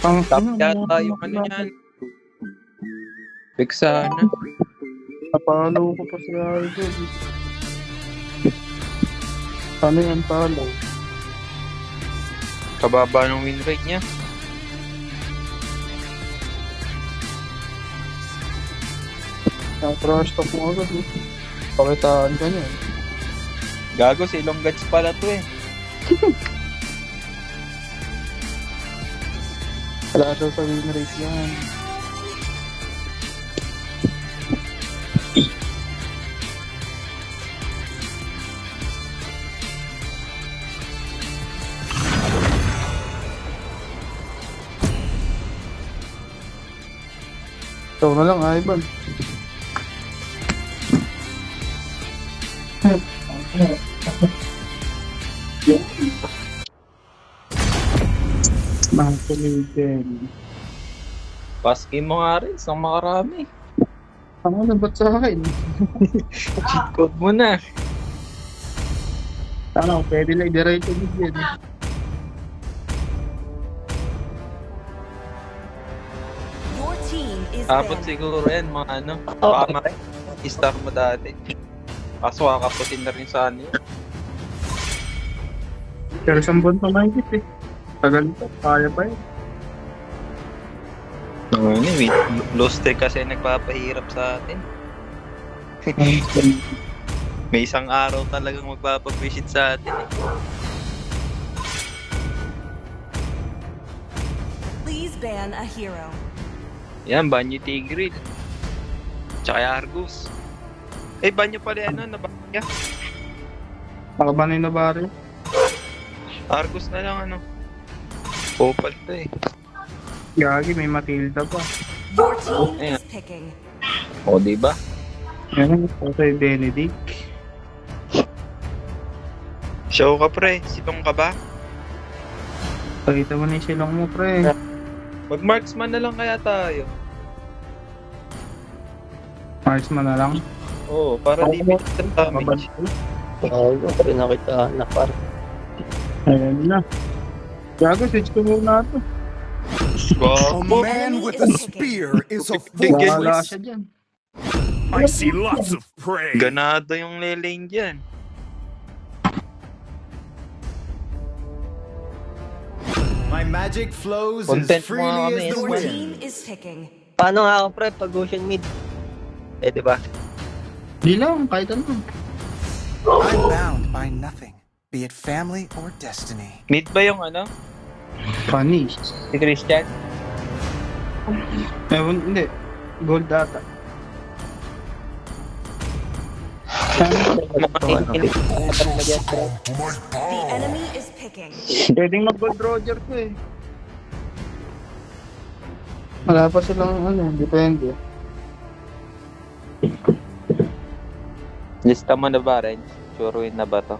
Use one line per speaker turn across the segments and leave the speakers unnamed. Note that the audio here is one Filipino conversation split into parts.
Pang
Top yata yung ano yan. Pexana.
napalo ko pa si Idol. Ano yan palo?
Kababa ng win rate niya.
Trash talk mo agad eh. Pakitaan ka niya.
Gago, si Longgats pala to eh.
Wala daw sa win rate yan. Ikaw na lang, Ivan. Mga kulitin.
Pass game mo nga rin, isang makarami.
Ano na ba't sa akin?
Cheat code mo na.
Ano, pwede lang i-direct ko din.
Your team is
Abot
banned.
siguro yan, mga ano. Baka ma-star mo dati. Kaso kakaputin na rin sa ano yun.
Pero isang buwan pa mahigit eh. Tagal pa, kaya pa yun.
Ano eh, lost tech kasi nagpapahirap sa atin. May isang araw talagang magpapag-visit sa atin eh.
Please ban a hero.
Yan, Banyo Tigreal. Tsaka Argus. Eh, Banyo pala yan, ano, nabanya.
Nakabanay na bari.
Argus na lang, ano. Opal to eh.
Gagi, may Matilda pa.
Your team
Ayan.
is picking.
O, diba?
Yan, kay Benedict.
Show ka pre, sitong ka ba?
Pakita mo na yung silong mo, pre.
Mag-marksman na lang kaya tayo.
Marksman na lang.
Oo, para di pinag damage.
Gago, pinakita na par.
Ayan na. Gago, switch ko muna ito.
A man with a spear is a
Wala
fool.
siya dyan.
I see lots of prey.
Ganado yung lelane dyan.
My magic flows
Content
as
mo
freely
kami,
as the
Your
wind.
team is picking.
Paano nga ako pre pag ocean mid? Eh di ba?
Di lang, kahit ano.
I'm bound by nothing, be it family or destiny.
Mid ba yung ano?
Funny.
Si Christian?
Ewan, hindi. Gold data.
The enemy is picking.
Pwedeng mag-gold Roger ko eh. Wala pa silang ano, depende.
Lista mo na ba, Ren? Suruin na ba to?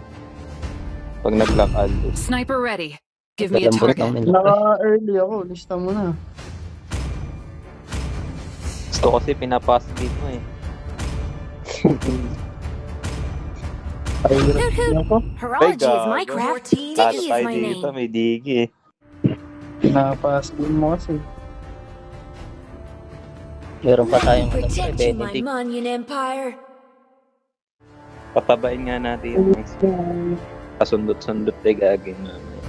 Pag nag-lock Aldous.
Sniper ready. Give me a
Lambot lang
target.
nila.
Naka-early ako, lista mo na.
Gusto kasi pinapass game mo eh.
Horology is my
gago.
craft.
Your team
Lahat
Diggy is
tayo
my
dito,
name.
may digi eh.
Pinapass din mo kasi.
Meron pa tayong ano,
Protect you, my
Benedict.
Munyan Empire.
Patabain nga natin yung kasundot-sundot eh gagawin namin.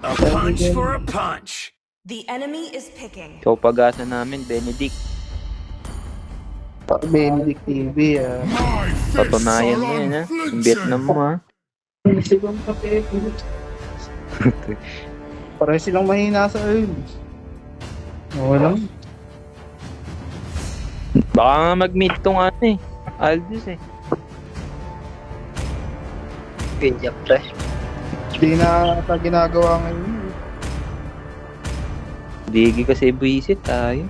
A punch for a punch.
The enemy is picking.
Ikaw pag-asa namin, Benedict.
Benedict TV ah.
Patunayan mo yan ha. Yung Vietnam mo ha.
Silang kape. Pare silang mahina sa early. Wala.
Baka nga mag-meet tong ano eh. Aldous eh.
Pinjak pre.
Hindi na ata ginagawa ngayon.
Digi kasi buwisit tayo.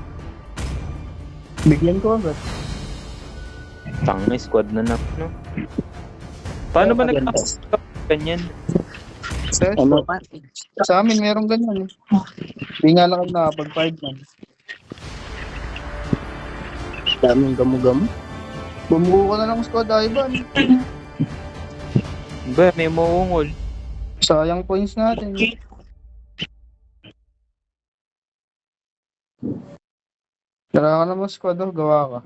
Bigyan ko agad.
Tangay, squad na na, no? Paano ba nag-pass ganyan?
Ano? Sa amin meron ganyan. Hindi nga lang nakapag 5 man.
Daming gamu-gamu.
Bumuo ko na lang squad, Ivan.
Ba, may maungol.
Sayang points natin. Tara ka naman squad, oh. Gawa ka.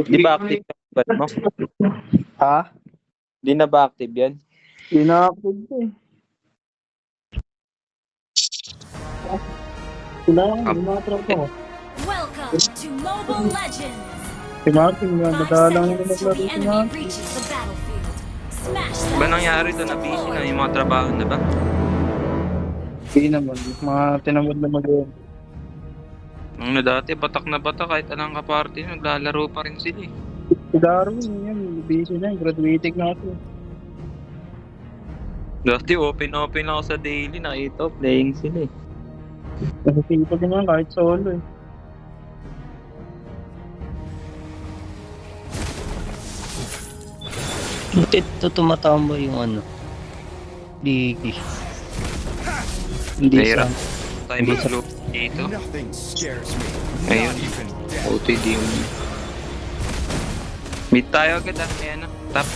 Di ba active yung bad mo?
Ha?
Di na ba active yan?
Ina-active ko eh. Kailangan ko, mga tropa ko.
Welcome to Mobile Legends.
Si Martin, nga,
5
madalang
seconds
yung
till
naglaro
the
si
enemy
Martin.
reaches the battlefield. Smash
Ba
them.
nangyari doon na busy na yung mga trabaho na ba?
Hindi naman, mga tinamad na mag-game.
Nung na dati, batak na batak, kahit anong kaparty, naglalaro pa rin sila eh.
Si Darwin, yan, busy na, graduating na ako.
Dati open ako sa daily, nakita ko, playing sila eh.
Nasisipag naman kahit solo eh.
Ito tumatamba yung ano. Digi. Hindi sa...
Mahirap. Tayo mag-loop dito.
Nothing scares me.
Ayun.
Not even death.
OTD yun. Meet tayo agad ah. Ayan na. Tap.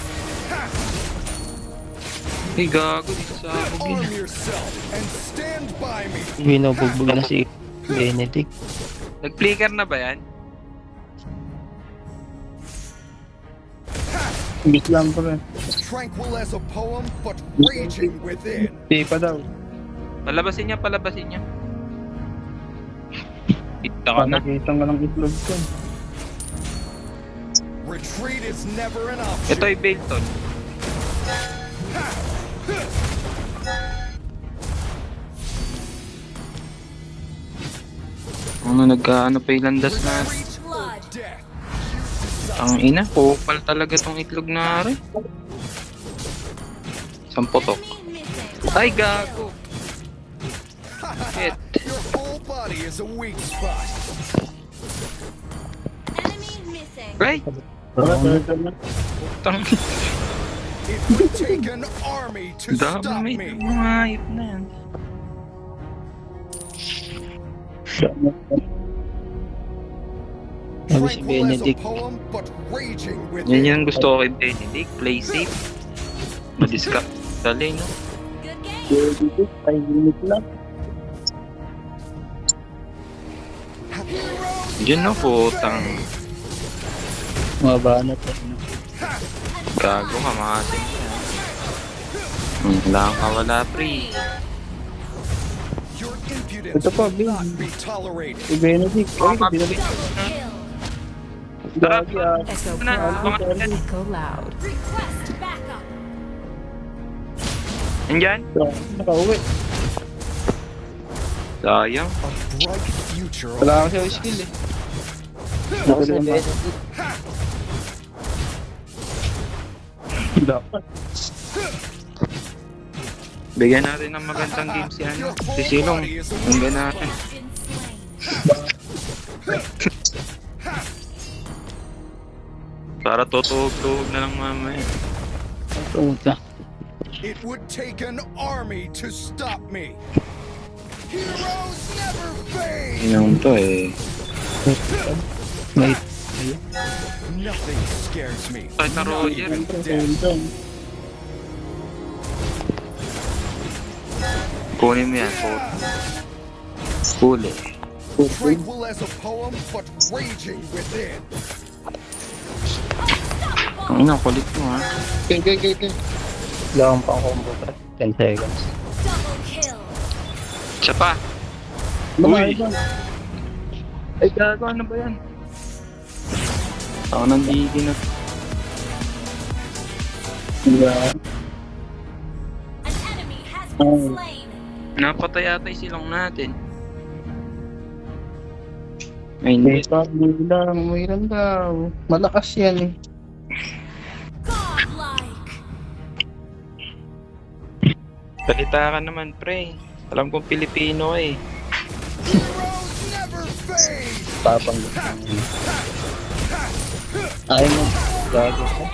Ay, gago. Dito sa abog yun.
Arm yourself and stand by me.
Binubugbog na si Benedict.
Nag-flicker na ba yan?
Beat lang pa rin.
Tranquil as a poem, but raging within.
Hindi pa daw.
Palabasin niya. Kita ka na.
Nakikita nga ng itlog ko.
Retreat is never an
Ito
option.
ay Bailton. Ano nagkaano pa yung landas na
Retreat or death.
ang ina, kupal talaga tong itlog na rin. Sampotok. Ay, gago. Shit.
Your whole body is a weak spot.
Right? Tang
It would take an army to stop
dami
me.
mga hayop na yan.
Sabi si
Tranquil as a
Benedict.
poem, but raging
Yan
within.
yung gusto ko kay Benedict. Play safe. Madiscount. Dali, no?
Dito, 5 minutes lang.
Heroes
Diyan no, putang.
Mga banat eh. No?
Gago ka, makasin ka. Wala kang wala, pre.
Your impudence
Ito pa,
will not
Bin.
be tolerated.
Si Benedict. Ay, binalik.
Tara,
Gagi ah.
Echo
na,
proud,
abangan natin.
echo loud.
Nandyan?
Nakauwi.
Sayang.
A bright future
Wala kasi ako skill eh.
Ako si Benedict.
Dapat.
Bigyan natin ng magandang game si ano. Si Silong. Hanggang natin. Para tutuhog-tuhog na lang mamaya.
Puta.
It would take an army to stop me. Heroes never fade.
Yung to eh.
May...
Nothing scares me.
Kahit na
Not
Roger.
even death.
Kunin mo yan. Huli.
Tranquil as a poem, but raging within.
Ang ina, kulit mo ha.
Okay.
Wala akong pang combo pa. 10 seconds.
Siya pa.
Lumayo
Uy.
ba?
Ay, gago. Ano ba yan? Ako nang digi na. Napatay ata yung silong natin. Ay, hindi.
Hindi lang, umiran daw. Malakas yan eh.
Salita ka naman, pre. Alam kong Pilipino eh.
Heroes never fade.
Papang... Ayaw mo. Gago ka.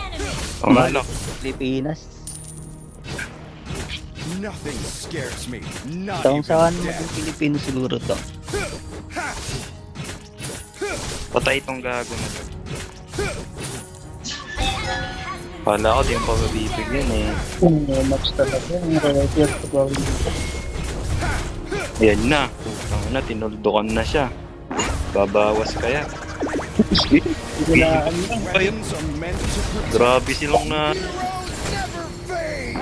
Oh, malak.
Pilipinas.
Nothing scares me. Not
Taong saan
even
mo
death.
yung Pilipino siguro to.
Patay itong gago na to. Kala ko di yung pamabibigyan eh.
Match talaga. Ang record ko ba?
Ayan na. Putang na, tinuldukan na siya. Babawas kaya.
Biglaan lang.
Weapons are meant to protect.
Grabe silang na...
Heroes never fade.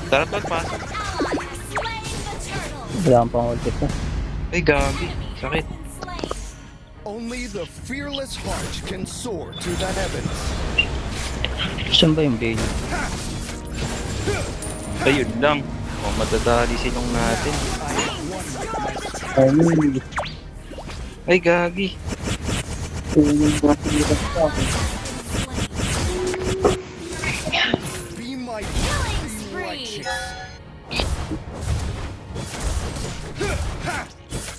Tara tol, pasok.
Ally has slain the turtle.
Wala kang pang ultit na.
Ay, gabi. Sakit.
Been slain.
Only the fearless heart can soar to the heavens.
Saan ba yung Bane?
Ayun lang. O, madadali silang natin.
Ayun.
Ay, gagi.
Yung brasilita sa akin.
Be my
Killing
be
spree.
righteous.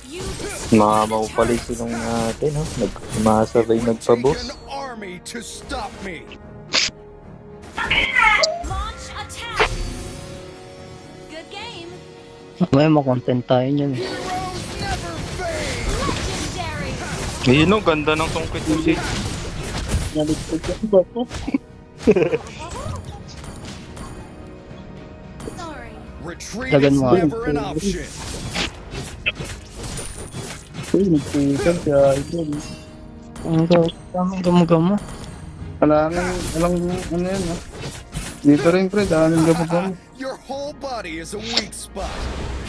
You destroyed
Mamaw pala silang natin, ha? Nagmasabay
Take
nagpabos.
an army to stop me.
launch attack. Good game.
May makontent tayo niyan.
Heroes never fade.
Legendary.
Ayun o, ganda ng sungkit mo si...
Naligtad ka ba po?
Sorry.
Retreat
Dagan
is
mo.
never an option.
Uy, nagtigan siya. Idol.
Ang gamo-gamo.
Alang ano yan ha. Dito rin pre, daming gamo-gamo.
Your whole body is a weak spot.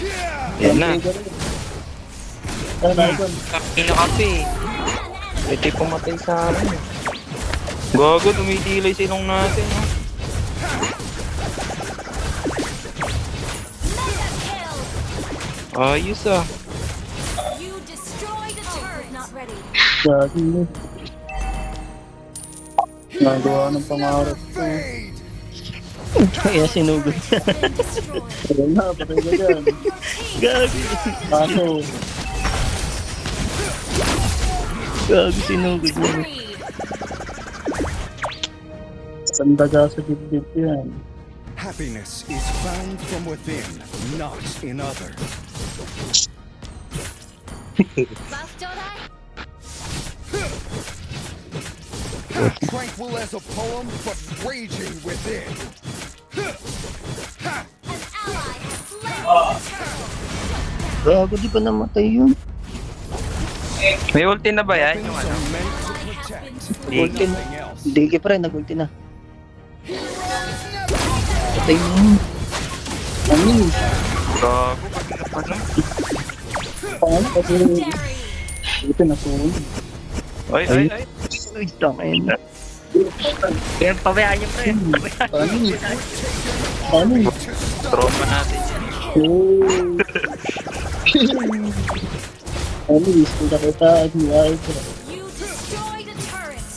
Yeah.
Yan na.
Ay, idol.
Pinakape. Ito yung pumatay sa amin. Gago, tumitilay silong natin, ha?
Mega kill.
Ayos, ah.
You destroyed a turret. Not ready.
Gagi yun. Nagawa ng pangarap ko.
Fade.
Kaya sinugod.
Been destroyed.
Ayun na, patay ka dyan.
Your team
Ano?
Gago sinugod niya.
spree.
Sandaga sa dibdib yan.
Happiness is found from within, not in others.
Last Jedi.
Tranquil as a poem, but raging within.
An ally has slain the turtle.
Gago, di pa namatay yun.
May ulti na ba yan? Yung
Weapons
ano?
are meant to
Ally has
protect,
been slain.
Ulti na.
nothing else.
Digi pa rin, nag-ulti na.
Heroes never
Patay mo yun.
Ano?
Gago, kanina pa lang.
Paano kasi
Legendary.
dito nasunod.
Ay, ay, ay.
Uy, tangin. Kaya pabayaan niyo pre.
Paano yun? Paano yun?
to stop.
Trauma natin yan.
Oh. Ano, gusto ka kita at niyay ko.
You destroyed a turret.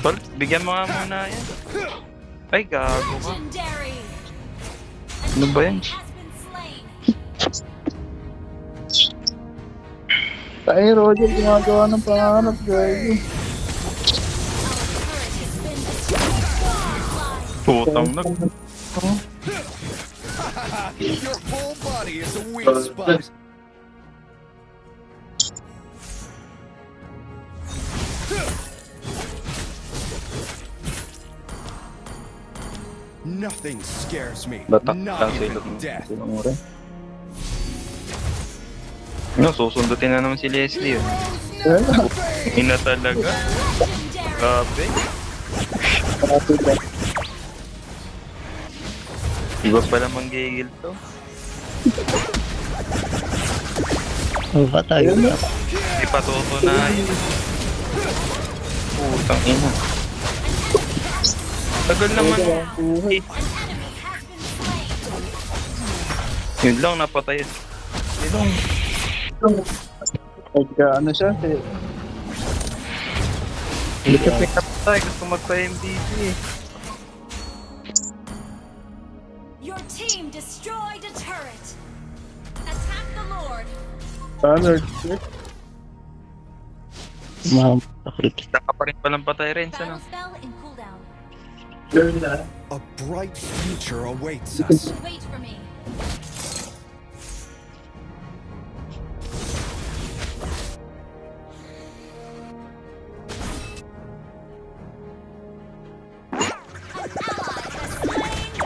Tol, bigyan mo nga muna yan. Ay, gago ka.
Legendary.
Ano ba yan?
Has been slain.
Tayo, Roger, gumagawa ng pangarap, guys.
Our turret has been destroyed.
Putang na.
Your whole body is a weak spot. Nothing scares me.
Batak
Not
lang sa
even
ilog ng
death.
silong rin. No, susundutin na naman si Leslie. Oh. Ina talaga.
Legendary.
Grabe. Iba pala manggigil to.
Oh, patay.
Di pa tutunayan. Putang ina. Tagal naman.
An enemy has been slain.
Yun lang, napatay. Yun lang.
Pagka ano siya,
Hindi ka pinapatay. Gusto magpa-MVP eh.
Your team destroyed a turret. Attack the Lord.
Valor,
Makakrit.
Saka pa rin palang patay rin.
Battle
Sana.
spell in cooldown.
A bright future awaits us.
Wait for me.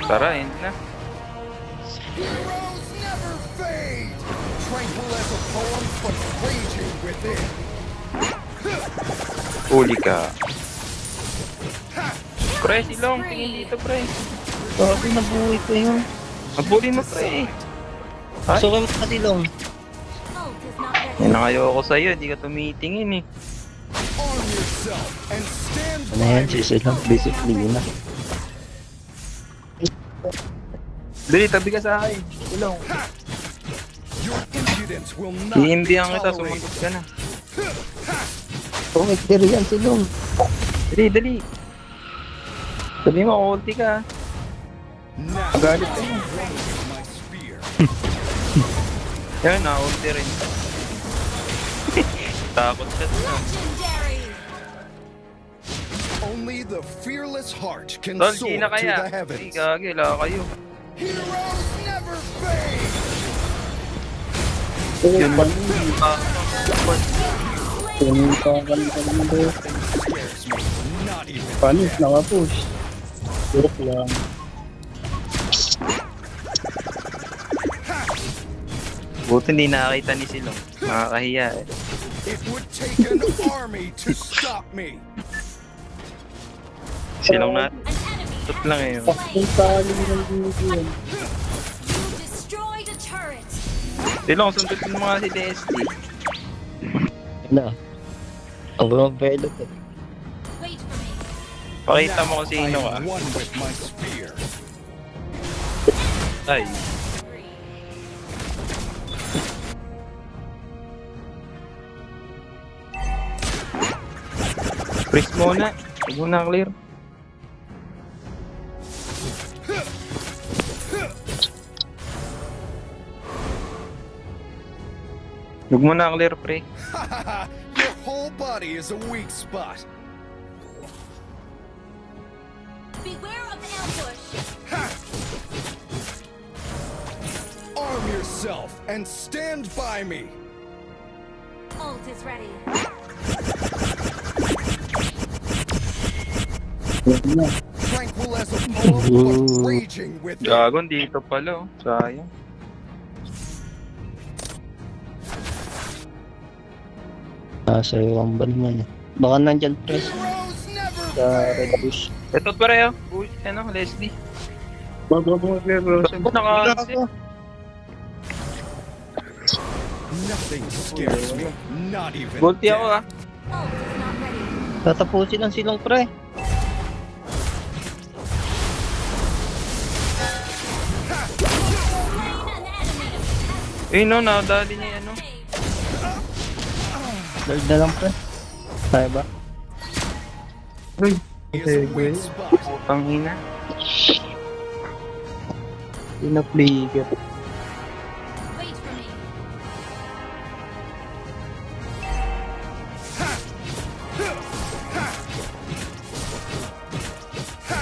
Tara, end na.
Heroes never fade! Tranquil as a poem, but raging within.
Huli ka. Pre, silong. Tingin dito, pre.
Bakit nabuhay ko yun?
Mabuli mo, pre. Ay,
So, kami katilong.
Ult is not ready.
yan na kayo ako sa'yo. Hindi ka tumitingin eh.
Arm yourself and stand
Ano yan,
by me.
silang disiplina.
Dali, tabi ka sa akin. Silong.
Your impudence will not be
Iimbihan kita,
tolerated.
sumagot ka na.
Oh, may clear yan silong.
Dali, dali. Sabi mo, ulti ka.
Now,
Galit ka
I
na.
run with my spear.
Yan, na-ulti rin. Takot siya.
Legendary.
Only the fearless heart can
Tol,
soar
di na
to
kaya.
the
Ay,
heavens.
gagi, wala kayo.
Heroes never fade!
Yun ba?
Scares me, not even
Panis,
death.
nakapush. Joke lang.
Buti hindi nakakita ni Silong. Nakakahiya eh.
It would take an army to stop me.
Silong na.
An enemy
Tut
has
lang eh.
been slain.
Yung taling ng dito yun.
You destroyed a turret.
Silong, sundutin mo nga si DSD.
Ano? Ang bumabelot eh.
Wait for me.
Pakita mo kung
I
sino ka.
am one with my spear.
Ay. Freeze muna. Huwag mo na clear. Huwag mo na clear, pre.
Your whole body is a weak spot.
Beware of ambush.
Arm yourself and stand by me.
Ult is ready.
Tranquil as a poem, but raging within.
Gagon dito pala, oh. Sayang.
Nasa yung naman eh. Baka nandyan press
Heroes never
sa red
fade.
bush.
Ito pareho. Ano, Leslie.
Wag mo clear, bro.
Ba't mo naka-answer?
Nothing scares me, not even
Volti ako
death.
ah.
Ult is not ready.
Tatapusin ang silong pre.
Slain an enemy.
Eh no, nadali niya ano.
Dahil na lang pre. Kaya ba?
Is a weak spot.
Putang ina.
Pina-flicker.
Wait for me.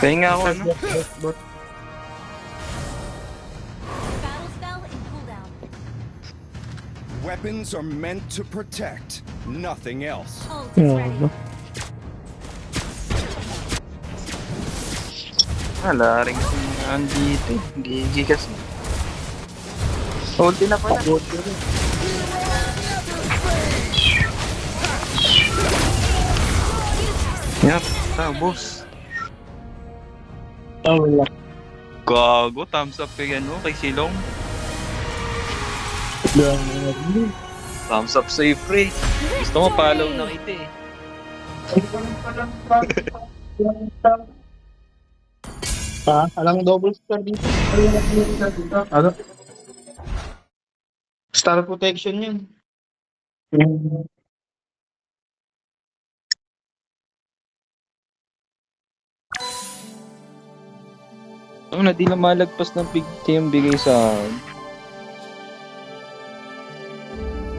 Kaya nga ako ano.
Battle spell in cooldown.
Weapons are meant to protect, nothing else.
Ult is ready.
Wala rin andito. Gigi kasi. Ulti na pala. Yup, boss.
Wala.
Gago, thumbs up kay ano, kay Silong. Thumbs up sa'yo, pre. Gusto mo follow na kita eh.
Alang double star dito. Ano? Star protection yun.
Ano na, di na malagpas ng big team bigay sa